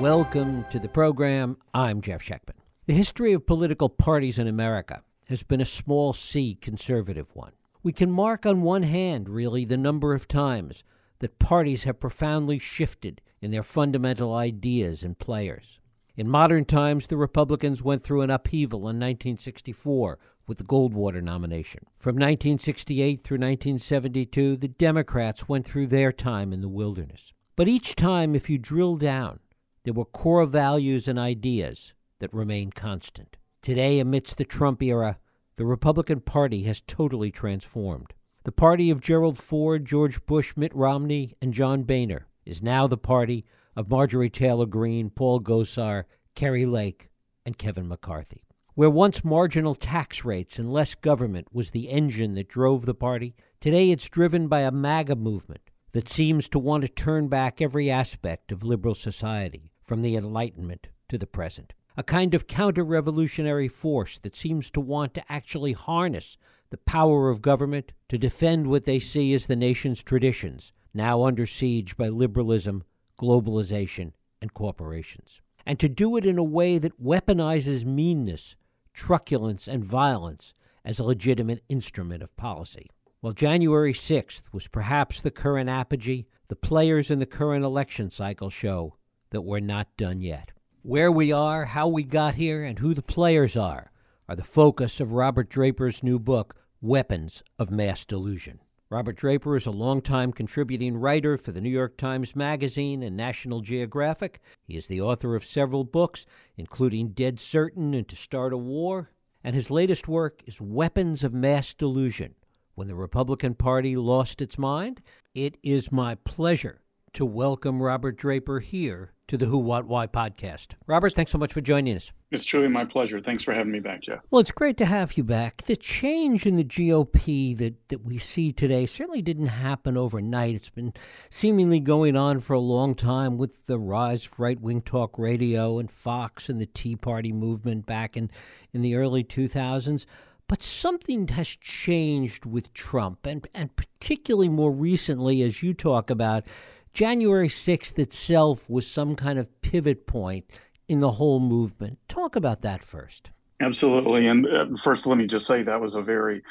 Welcome to the program. I'm Jeff Schechtman. The history of political parties in America has been a small c conservative one. We can mark on one hand, really, the number of times that parties have profoundly shifted in their fundamental ideas and players. In modern times, the Republicans went through an upheaval in 1964 with the Goldwater nomination. From 1968 through 1972, the Democrats went through their time in the wilderness. But each time, if you drill down, there were core values and ideas that remained constant. Today, amidst the Trump era, the Republican Party has totally transformed. The party of Gerald Ford, George Bush, Mitt Romney, and John Boehner is now the party of Marjorie Taylor Greene, Paul Gosar, Kerry Lake, and Kevin McCarthy. Where once marginal tax rates and less government was the engine that drove the party, today it's driven by a MAGA movement that seems to want to turn back every aspect of liberal society, from the Enlightenment to the present. A kind of counter-revolutionary force that seems to want to actually harness the power of government to defend what they see as the nation's traditions, now under siege by liberalism, globalization, and corporations. And to do it in a way that weaponizes meanness, truculence, and violence as a legitimate instrument of policy. While January 6th was perhaps the current apogee, the players in the current election cycle show that we're not done yet. Where we are, how we got here, and who the players are the focus of Robert Draper's new book, Weapons of Mass Delusion. Robert Draper is a longtime contributing writer for the New York Times Magazine and National Geographic. He is the author of several books, including Dead Certain and To Start a War, and his latest work is Weapons of Mass Delusion, When the Republican Party Lost Its Mind. It is my pleasure to welcome Robert Draper here to the Who, What, Why podcast. Robert, thanks so much for joining us. It's truly my pleasure. Thanks for having me back, Jeff. Well, it's great to have you back. The change in the GOP that we see today certainly didn't happen overnight. It's been seemingly going on for a long time with the rise of right-wing talk radio and Fox and the Tea Party movement back in the early 2000s. But something has changed with Trump, and particularly more recently, as you talk about, January 6th itself was some kind of pivot point in the whole movement. Talk about that first. Absolutely. And first, let me just say that was a very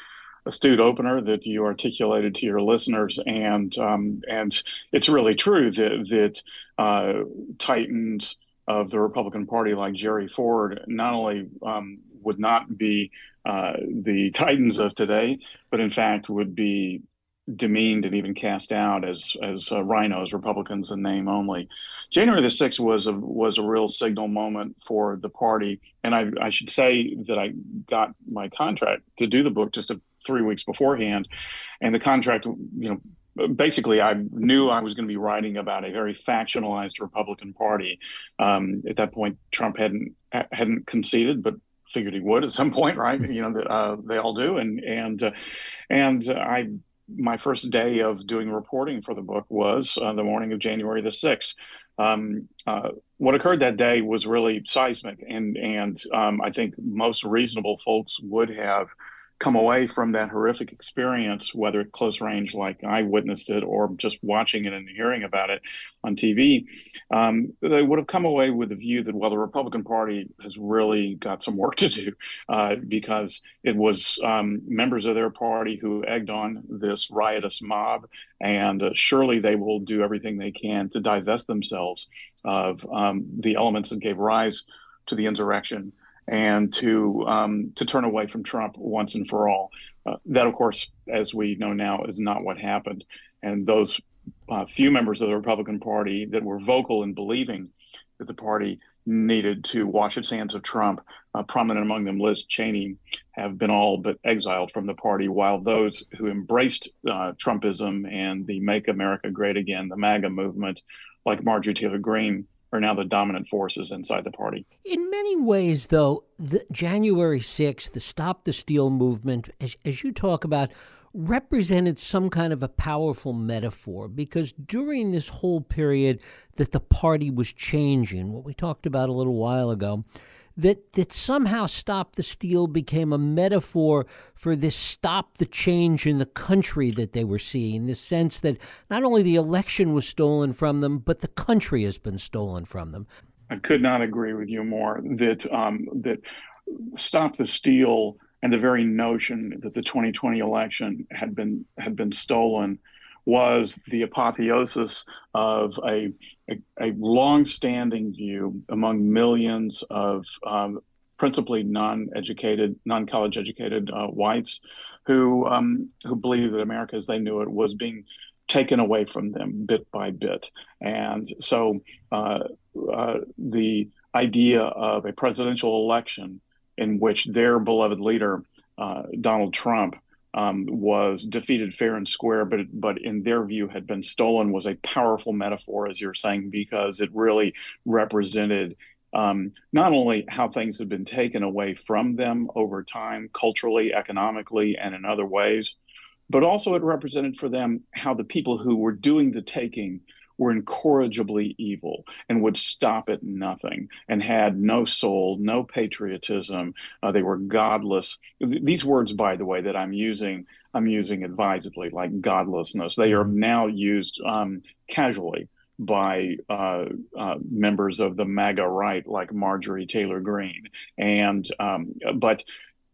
astute opener that you articulated to your listeners. And it's really true that titans of the Republican Party like Jerry Ford not only would not be the titans of today, but in fact would be demeaned and even cast out as rhinos, Republicans in name only. January the 6th was a real signal moment for the party. And I should say that I got my contract to do the book just 3 weeks beforehand. And the contract, basically I knew I was going to be writing about a very factionalized Republican Party. At that point, Trump hadn't conceded, but figured he would at some point, right? That they all do. And my first day of doing reporting for the book was the morning of January the 6th. What occurred that day was really seismic, and I think most reasonable folks would have come away from that horrific experience, whether at close range like I witnessed it or just watching it and hearing about it on TV, they would have come away with the view that, well, the Republican Party has really got some work to do because it was members of their party who egged on this riotous mob, and surely they will do everything they can to divest themselves of the elements that gave rise to the insurrection and to turn away from Trump once and for all. That, of course, as we know now, is not what happened. And those few members of the Republican Party that were vocal in believing that the party needed to wash its hands of Trump, prominent among them Liz Cheney, have been all but exiled from the party, while those who embraced Trumpism and the Make America Great Again, the MAGA movement, like Marjorie Taylor Greene, are now the dominant forces inside the party. In many ways, though, the January 6th, the Stop the Steal movement, as you talk about, represented some kind of a powerful metaphor, because during this whole period that the party was changing, what we talked about a little while ago, that somehow Stop the Steal became a metaphor for this stop the change in the country that they were seeing, this sense that not only the election was stolen from them, but the country has been stolen from them. I could not agree with you more that stop the steal and the very notion that the 2020 election had been stolen was the apotheosis of a long-standing view among millions of principally non-educated, non-college educated whites who believed that America as they knew it was being taken away from them bit by bit. And so the idea of a presidential election in which their beloved leader, Donald Trump, was defeated fair and square, but in their view had been stolen, was a powerful metaphor, as you're saying, because it really represented not only how things have been taken away from them over time, culturally, economically, and in other ways, but also it represented for them how the people who were doing the taking were incorrigibly evil and would stop at nothing and had no soul, no patriotism. They were godless. These words, by the way, that I'm using advisedly, like godlessness. They are now used casually by members of the MAGA right, like Marjorie Taylor Greene. And but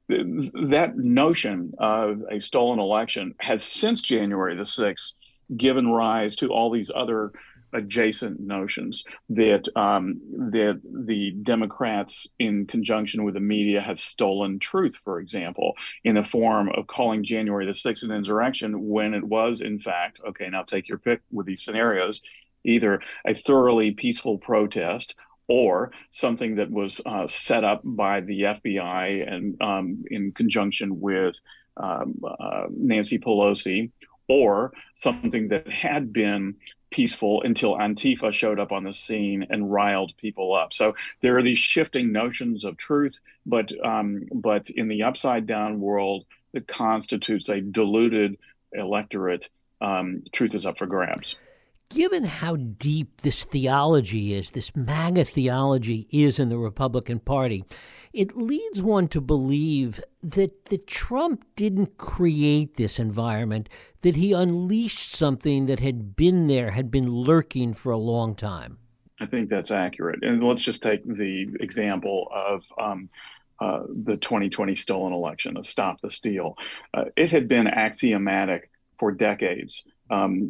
that notion of a stolen election has since January the 6th given rise to all these other adjacent notions that the Democrats, in conjunction with the media, have stolen truth, for example, in the form of calling January the 6th an insurrection when it was, in fact, okay, now take your pick with these scenarios, either a thoroughly peaceful protest or something that was set up by the FBI and in conjunction with Nancy Pelosi, or something that had been peaceful until Antifa showed up on the scene and riled people up. So there are these shifting notions of truth, but in the upside down world that constitutes a diluted electorate, truth is up for grabs. Given how deep this theology is, this MAGA theology is in the Republican Party, it leads one to believe that Trump didn't create this environment, that he unleashed something that had been there, had been lurking for a long time. I think that's accurate. And let's just take the example of the 2020 stolen election, of Stop the Steal. It had been axiomatic for decades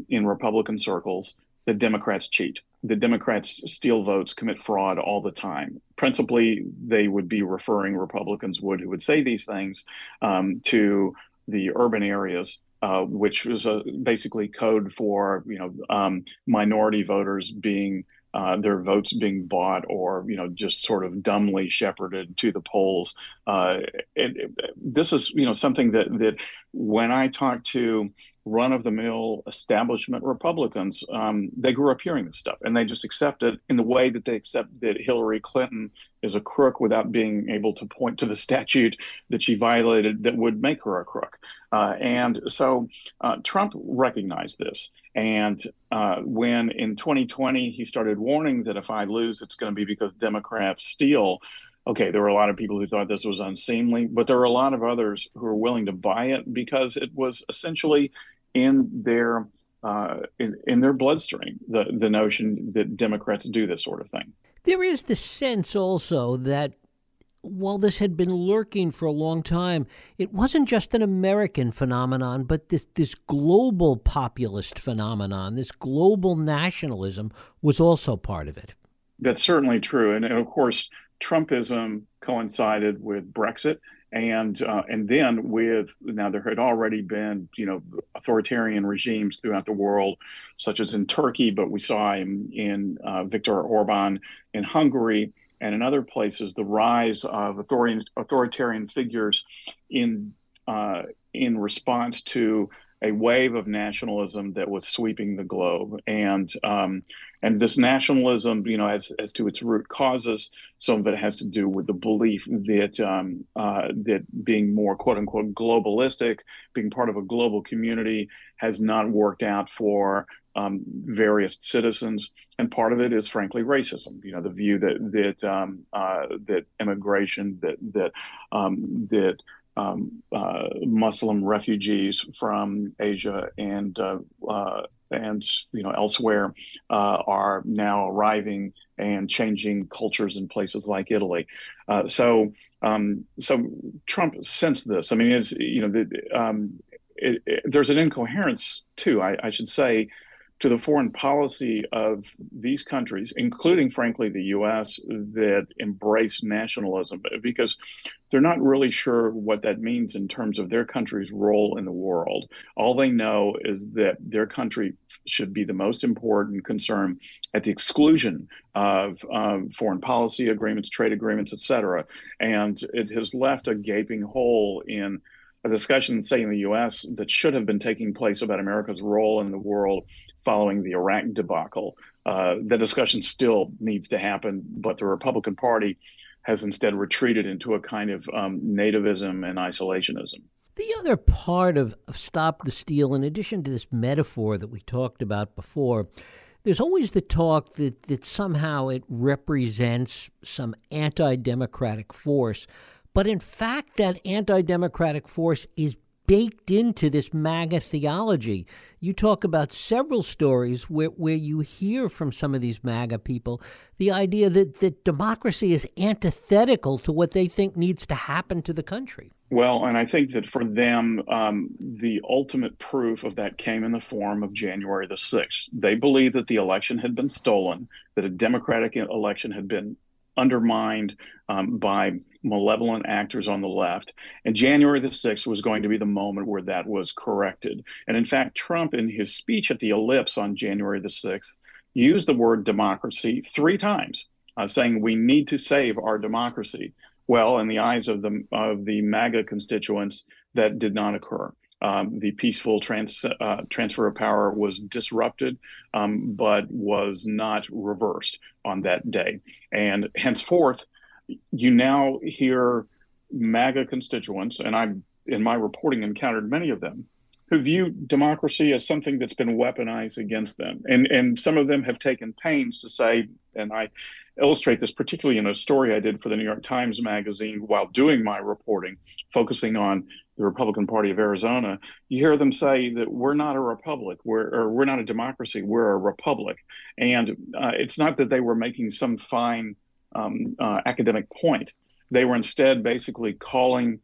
in Republican circles that Democrats cheat. The Democrats steal votes, commit fraud all the time. Principally, they would be referring, Republicans would, who would say these things to the urban areas, which was basically code for minority voters being their votes being bought or just sort of dumbly shepherded to the polls. This is something that when I talk to run-of-the-mill establishment Republicans, they grew up hearing this stuff and they just accept it in the way that they accept that Hillary Clinton is a crook without being able to point to the statute that she violated that would make her a crook. And so Trump recognized this. And when in 2020 he started warning that if I lose, it's going to be because Democrats steal. Okay, there were a lot of people who thought this was unseemly, but there were a lot of others who were willing to buy it because it was essentially in their bloodstream, the notion that Democrats do this sort of thing. There is the sense also that while this had been lurking for a long time, it wasn't just an American phenomenon, but this global populist phenomenon, this global nationalism was also part of it. That's certainly true. And of course, Trumpism coincided with Brexit. And then there had already been, authoritarian regimes throughout the world, such as in Turkey, but we saw in Viktor Orban in Hungary and in other places, the rise of authoritarian figures in response to a wave of nationalism that was sweeping the globe. And this nationalism, as to its root causes, some of it has to do with the belief that being more quote unquote globalistic, being part of a global community, has not worked out for various citizens, and part of it is frankly racism. The view that immigration, that Muslim refugees from Asia and and elsewhere are now arriving and changing cultures in places like Italy. So Trump sensed this. I mean, there's an incoherence too, I should say, to the foreign policy of these countries, including, frankly, the U.S., that embrace nationalism, because they're not really sure what that means in terms of their country's role in the world. All they know is that their country should be the most important concern at the exclusion of foreign policy agreements, trade agreements, et cetera. And it has left a gaping hole in a discussion, say, in the U.S. that should have been taking place about America's role in the world following the Iraq debacle. The discussion still needs to happen, but the Republican Party has instead retreated into a kind of nativism and isolationism. The other part of Stop the Steal, in addition to this metaphor that we talked about before, there's always the talk that somehow it represents some anti-democratic force. But in fact, that anti-democratic force is baked into this MAGA theology. You talk about several stories where you hear from some of these MAGA people the idea that democracy is antithetical to what they think needs to happen to the country. Well, and I think that for them, the ultimate proof of that came in the form of January the 6th. They believed that the election had been stolen, that a democratic election had been undermined by malevolent actors on the left. And January the 6th was going to be the moment where that was corrected. And in fact, Trump, in his speech at the Ellipse on January the 6th, used the word democracy 3 times, saying we need to save our democracy. Well, in the eyes of the MAGA constituents, that did not occur. The peaceful transfer of power was disrupted, but was not reversed on that day. And henceforth, you now hear MAGA constituents, and I've, in my reporting, encountered many of them, who view democracy as something that's been weaponized against them. And some of them have taken pains to say, and I illustrate this particularly in a story I did for the New York Times Magazine while doing my reporting, focusing on the Republican Party of Arizona. You hear them say that we're not a republic, we're not a democracy, we're a republic. And it's not that they were making some fine academic point. They were instead basically calling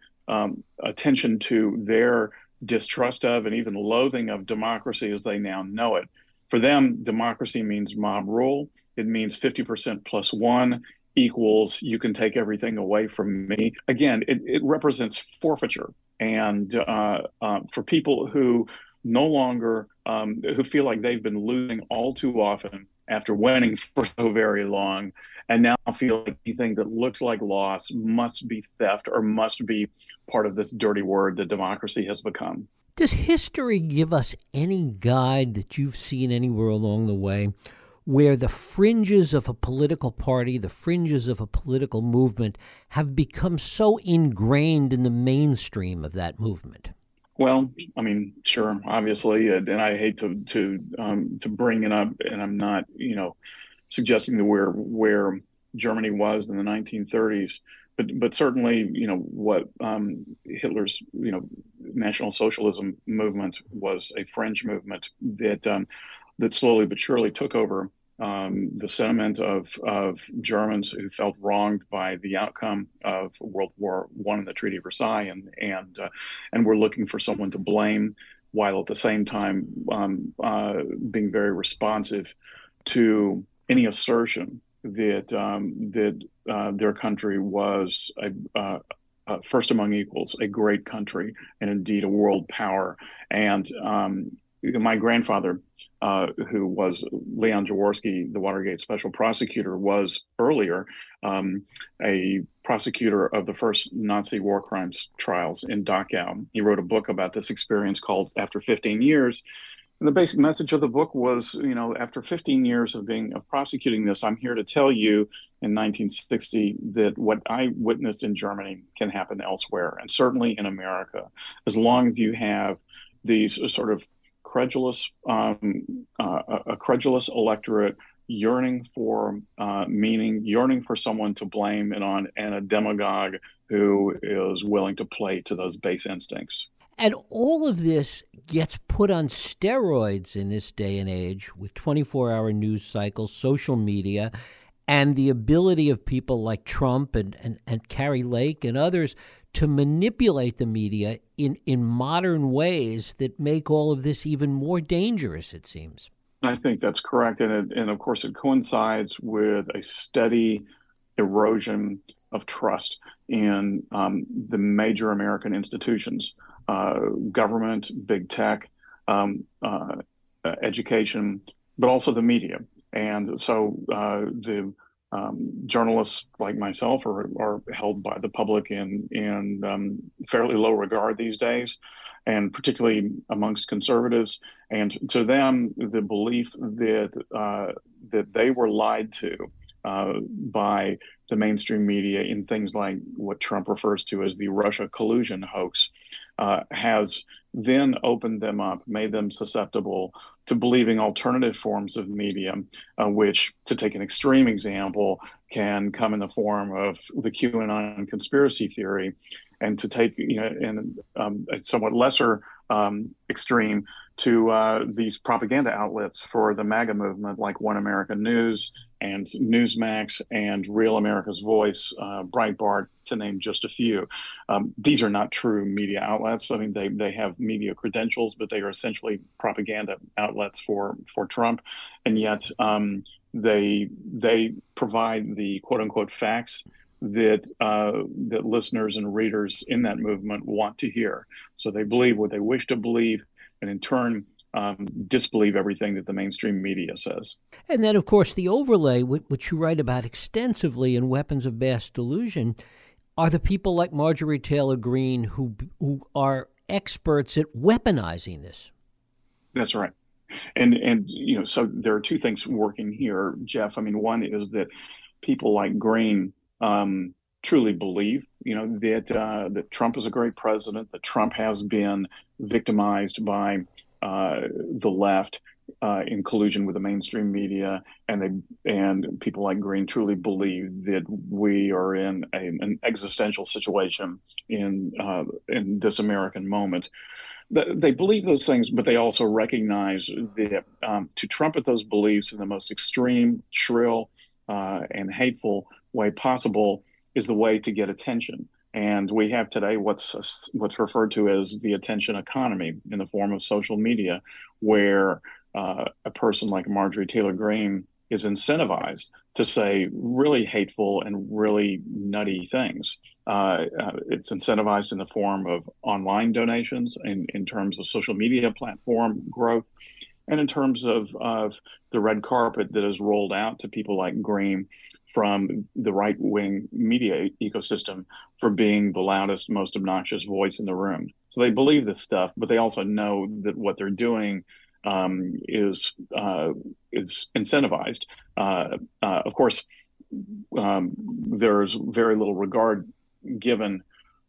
attention to their distrust of and even loathing of democracy as they now know it. For them, democracy means mob rule. It means 50% plus 1 equals you can take everything away from me. Again, it represents forfeiture. And for people who no longer, who feel like they've been losing all too often after winning for so very long, and now feel like anything that looks like loss must be theft or must be part of this dirty word that democracy has become. Does history give us any guide that you've seen anywhere along the way where the fringes of a political party, the fringes of a political movement have become so ingrained in the mainstream of that movement? Well, I mean, sure, obviously, and I hate to bring it up, and I'm not, suggesting that where Germany was in the 1930s, but certainly, what Hitler's, National Socialism movement was a fringe movement that slowly but surely took over the sentiment of Germans who felt wronged by the outcome of World War I and the Treaty of Versailles, and were looking for someone to blame, while at the same time being very responsive to any assertion that their country was first among equals, a great country, and indeed a world power. And my grandfather, who was Leon Jaworski, the Watergate special prosecutor, was earlier a prosecutor of the first Nazi war crimes trials in Dachau. He wrote a book about this experience called After 15 Years. And the basic message of the book was, after 15 years of prosecuting this, I'm here to tell you in 1960 that what I witnessed in Germany can happen elsewhere, and certainly in America, as long as you have these sort of credulous electorate yearning for meaning, yearning for someone to blame, and a demagogue who is willing to play to those base instincts. And all of this gets put on steroids in this day and age with 24-hour news cycles, social media, and the ability of people like Trump and Kari Lake and others to manipulate the media in modern ways that make all of this even more dangerous, it seems. I think that's correct. And of course, it coincides with a steady erosion of trust in the major American institutions, government, big tech, education, but also the media. And so the journalists like myself are held by the public in fairly low regard these days, and particularly amongst conservatives. And to them, the belief that they were lied to by the mainstream media in things like what Trump refers to as the Russia collusion hoax has then opened them up, made them susceptible to believing alternative forms of media, which, to take an extreme example, can come in the form of the QAnon conspiracy theory, and to take, in a somewhat lesser extreme, to these propaganda outlets for the MAGA movement, like One American News and Newsmax and Real America's Voice, Breitbart, to name just a few. These are not true media outlets. I mean, they have media credentials, but they are essentially propaganda outlets for Trump, and yet they provide the quote unquote facts that that listeners and readers in that movement want to hear. So they believe what they wish to believe, and in turn disbelieve everything that the mainstream media says. And then, of course, the overlay, which you write about extensively in Weapons of Mass Delusion, are the people like Marjorie Taylor Greene who are experts at weaponizing this. That's right. And so there are two things working here, Jeff. I mean, one is that people like Greene truly believe, that Trump is a great president, that Trump has been victimized by the left in collusion with the mainstream media, and people like Greene truly believe that we are in an existential situation in this American moment. They believe those things, but they also recognize that to trumpet those beliefs in the most extreme, shrill, and hateful way possible is the way to get attention. And we have today what's referred to as the attention economy in the form of social media, where a person like Marjorie Taylor Greene is incentivized to say really hateful and really nutty things. It's incentivized in the form of online donations, in terms of social media platform growth, and in terms of the red carpet that is rolled out to people like Greene from the right-wing media ecosystem for being the loudest, most obnoxious voice in the room. So they believe this stuff, but they also know that what they're doing is incentivized. Of course, there's very little regard given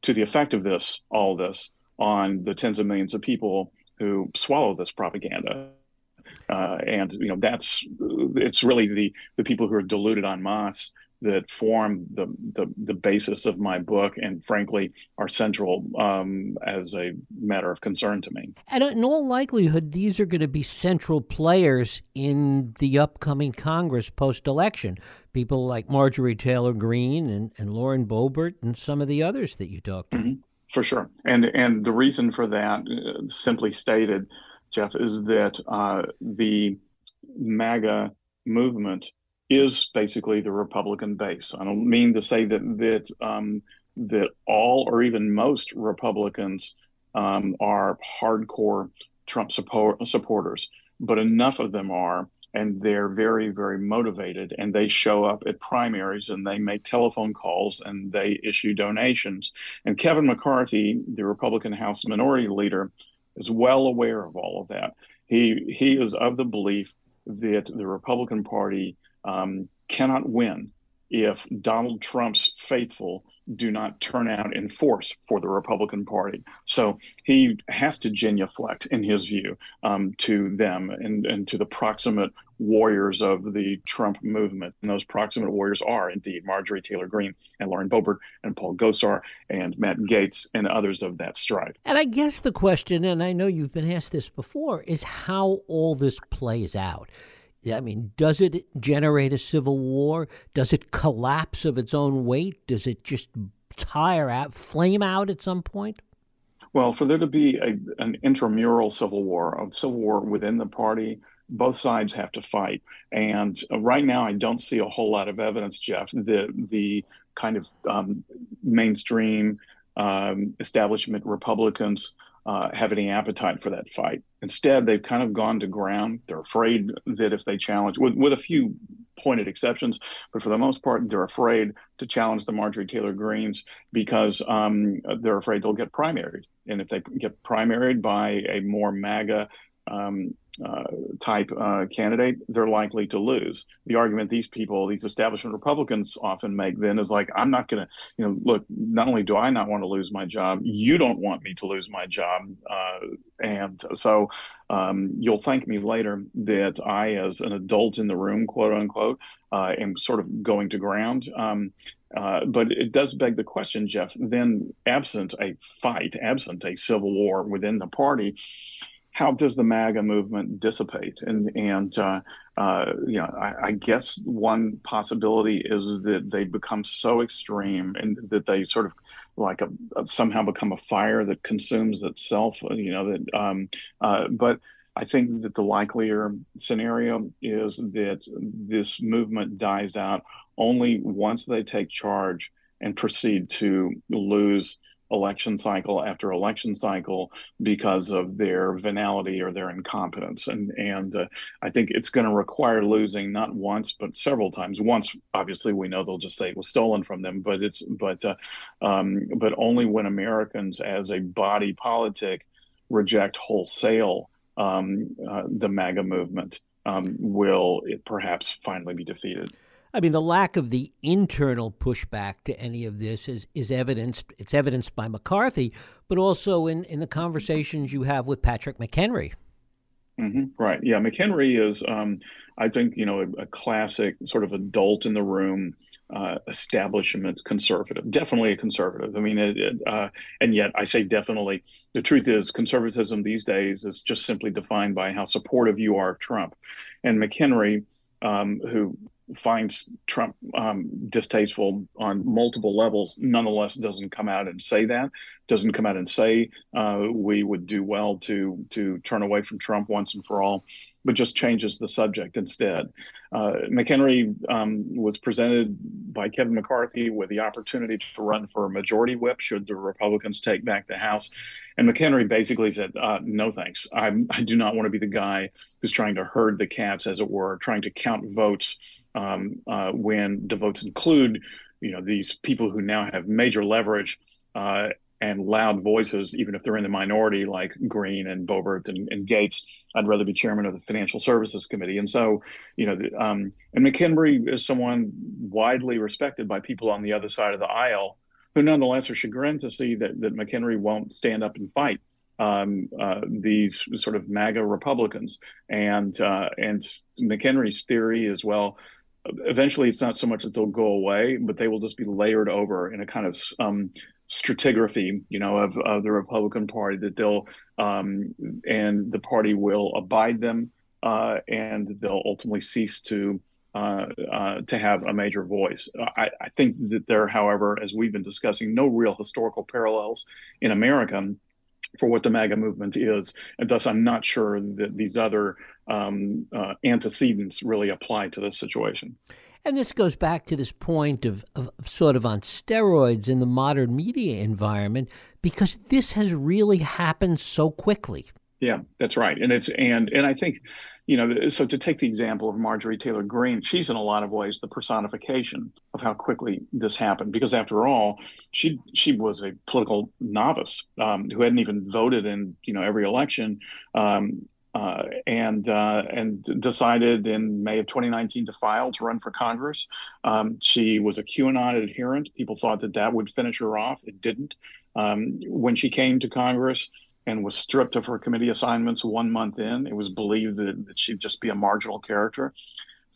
to the effect of all this, on the tens of millions of people who swallow this propaganda. And it's really the people who are deluded en masse that form the basis of my book, and frankly are central as a matter of concern to me. And in all likelihood, these are going to be central players in the upcoming Congress post-election. People like Marjorie Taylor Greene and Lauren Boebert and some of the others that you talked to. Mm-hmm. For sure. And the reason for that, simply stated, Jeff, is that the MAGA movement is basically the Republican base. I don't mean to say that all or even most Republicans are hardcore Trump supporters, but enough of them are, and they're very, very motivated, and they show up at primaries, and they make telephone calls, and they issue donations. And Kevin McCarthy, the Republican House Minority Leader, is well aware of all of that. He is of the belief that the Republican Party cannot win if Donald Trump's faithful do not turn out in force for the Republican Party. So he has to genuflect, in his view, to them and to the proximate warriors of the Trump movement. And those proximate warriors are indeed Marjorie Taylor Greene and Lauren Boebert and Paul Gosar and Matt Gaetz and others of that stripe. And I guess the question, and I know you've been asked this before, is how all this plays out. I mean, does it generate a civil war? Does it collapse of its own weight? Does it just tire out, flame out at some point? Well, for there to be an intramural civil war, a civil war within the party, both sides have to fight. And right now, I don't see a whole lot of evidence, Jeff, that the kind of mainstream establishment Republicans have any appetite for that fight. Instead, they've kind of gone to ground. They're afraid that if they challenge, with a few pointed exceptions, but for the most part, they're afraid to challenge the Marjorie Taylor Greenes because they're afraid they'll get primaried. And if they get primaried by a more MAGA type candidate, they're likely to lose. The argument these establishment Republicans often make then is like, I'm not going to, look, not only do I not want to lose my job, you don't want me to lose my job. And so you'll thank me later that I, as an adult in the room, quote unquote, am sort of going to ground. But it does beg the question, Jeff, then absent a fight, absent a civil war within the party, how does the MAGA movement dissipate? I guess one possibility is that they become so extreme and that they sort of like somehow become a fire that consumes itself. But I think that the likelier scenario is that this movement dies out only once they take charge and proceed to lose election cycle after election cycle because of their venality or their incompetence. And I think it's going to require losing not once, but several times. Once, obviously, we know they'll just say it was stolen from them, but only when Americans as a body politic reject wholesale the MAGA movement will it perhaps finally be defeated. I mean, the lack of the internal pushback to any of this is evidenced. It's evidenced by McCarthy, but also in the conversations you have with Patrick McHenry. Mm-hmm. Right. Yeah. McHenry is, I think, a classic sort of adult in the room, establishment conservative, definitely a conservative. I mean, and yet I say definitely. The truth is conservatism these days is just simply defined by how supportive you are of Trump. And McHenry, who finds Trump distasteful on multiple levels, nonetheless doesn't come out and say that, doesn't come out and say we would do well to turn away from Trump once and for all, but just changes the subject instead. McHenry was presented by Kevin McCarthy with the opportunity to run for a majority whip should the Republicans take back the House. And McHenry basically said, no, thanks. I do not want to be the guy who's trying to herd the cats, as it were, trying to count votes when the votes include, these people who now have major leverage and loud voices, even if they're in the minority, like Greene and Boebert and Gaetz. I'd rather be chairman of the Financial Services Committee. And so, and McHenry is someone widely respected by people on the other side of the aisle who nonetheless are chagrined to see that McHenry won't stand up and fight these sort of MAGA Republicans. And McHenry's theory is, well, eventually it's not so much that they'll go away, but they will just be layered over in a kind of stratigraphy, of the Republican Party, that they'll and the party will abide them, and they'll ultimately cease to have a major voice. I think that there, however, as we've been discussing, no real historical parallels in America for what the MAGA movement is, and thus I'm not sure that these other antecedents really apply to this situation. And this goes back to this point of sort of on steroids in the modern media environment, because this has really happened so quickly. Yeah, that's right. And I think, so to take the example of Marjorie Taylor Greene, she's in a lot of ways the personification of how quickly this happened, because after all, she was a political novice who hadn't even voted in, every election. And decided in May of 2019 to file to run for Congress. She was a QAnon adherent. People thought that would finish her off. It didn't. When she came to Congress and was stripped of her committee assignments 1 month in. It was believed that she'd just be a marginal character.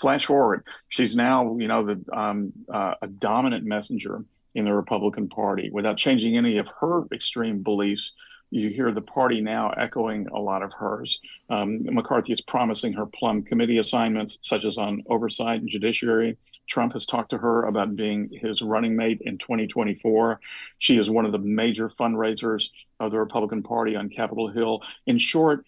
Flash forward, she's now, a dominant messenger in the Republican Party without changing any of her extreme beliefs. You hear the party now echoing a lot of hers. McCarthy is promising her plum committee assignments, such as on oversight and judiciary. Trump has talked to her about being his running mate in 2024. She is one of the major fundraisers of the Republican Party on Capitol Hill. In short,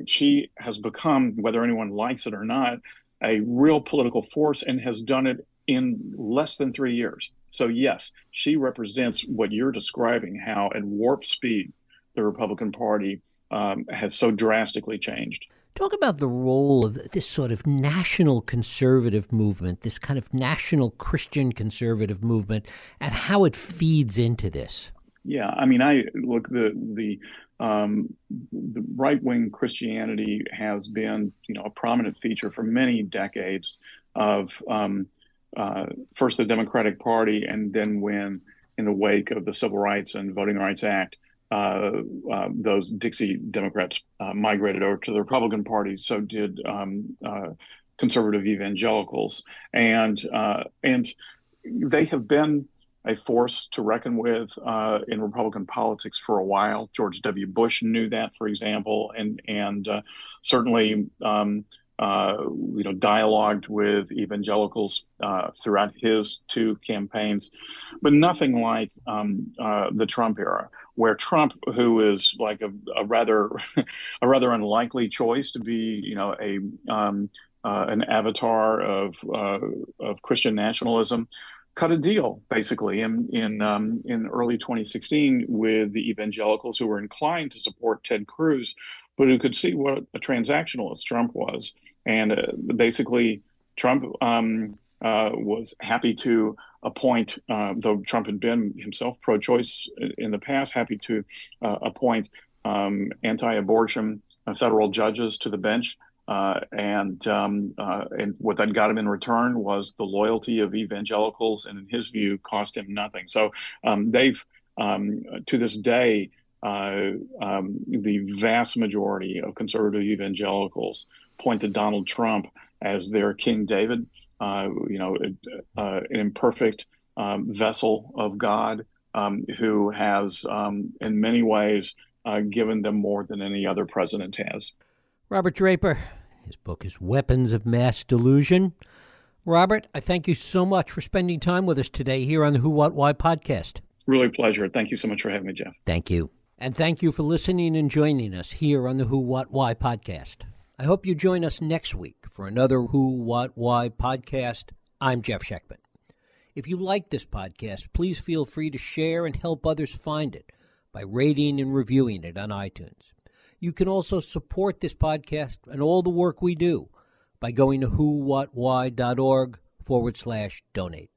she has become, whether anyone likes it or not, a real political force and has done it in less than 3 years. So yes, she represents what you're describing, how at warp speed the Republican Party has so drastically changed. Talk about the role of this sort of national conservative movement, this kind of national Christian conservative movement, and how it feeds into this. Yeah, I mean, the right-wing Christianity has been, a prominent feature for many decades of first the Democratic Party, and then when, in the wake of the Civil Rights and Voting Rights Act, those Dixie Democrats migrated over to the Republican Party. So did conservative evangelicals, and they have been a force to reckon with in Republican politics for a while. George W. Bush knew that, for example, and certainly dialogued with evangelicals throughout his two campaigns, but nothing like the Trump era, where Trump, who is like a rather unlikely choice to be, an avatar of Christian nationalism, cut a deal basically in early 2016 with the evangelicals who were inclined to support Ted Cruz, but who could see what a transactionalist Trump was. And basically, Trump was happy to appoint, though Trump had been himself pro-choice in the past, happy to appoint anti-abortion federal judges to the bench. And what that got him in return was the loyalty of evangelicals, and in his view, cost him nothing. So they've, to this day, the vast majority of conservative evangelicals point to Donald Trump as their King David, an imperfect vessel of God, who has, in many ways, given them more than any other president has. Robert Draper. His book is Weapons of Mass Delusion. Robert, I thank you so much for spending time with us today here on the Who, What, Why podcast. Really a pleasure. Thank you so much for having me, Jeff. Thank you. And thank you for listening and joining us here on the Who, What, Why podcast. I hope you join us next week for another Who, What, Why podcast. I'm Jeff Sheckman. If you like this podcast, please feel free to share and help others find it by rating and reviewing it on iTunes. You can also support this podcast and all the work we do by going to whowhatwhy.org/donate.